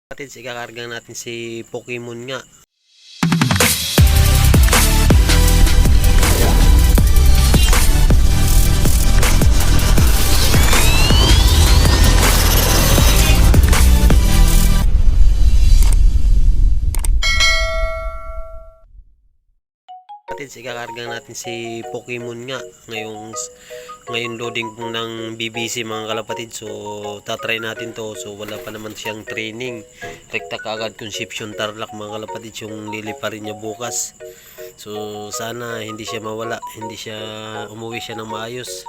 Natin, ikakarga natin si Pokemon nga. Ikakarga natin si Pokemon nga ngayon loading po ng BBC mga kalapatid. So tatry natin to. So wala pa naman siyang training, rekta kaagad Concepcion Tarlac mga kalapatid yung liliparin niya bukas. So sana hindi siya mawala, hindi siya umuwi siya ng maayos.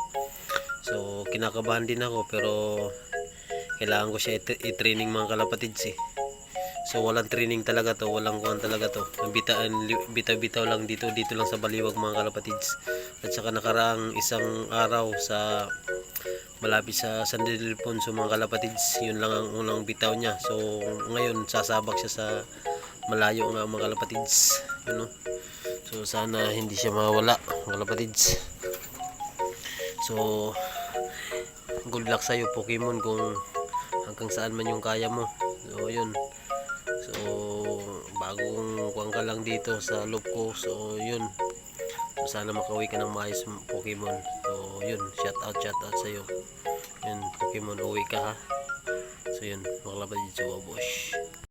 So kinakabahan din ako, pero kailangan ko siya i-training mga kalapatids eh. So walang training talaga to, walang kuhan talaga to. Bitaw lang dito lang sa Baliwag mga kalapatids. At saka nakaraang isang araw sa malapit sa San Ildefonso mga kalapatids, yun lang ang unang bitaw niya. So ngayon sasabak siya sa malayo nga mga kalapatids, you know? So sana hindi siya mawala mga kalapatids. So good luck sa'yo Pokemon, kung hanggang saan man yung kaya mo. So yun. So bagong kuwang ka lang dito sa loob ko. So yun, so, sana makauwi ka ng maayos Pokemon. So yun, shout out sa'yo. Yun Pokemon, uwi ka ha. So yun, makalabad dito sa Wabush.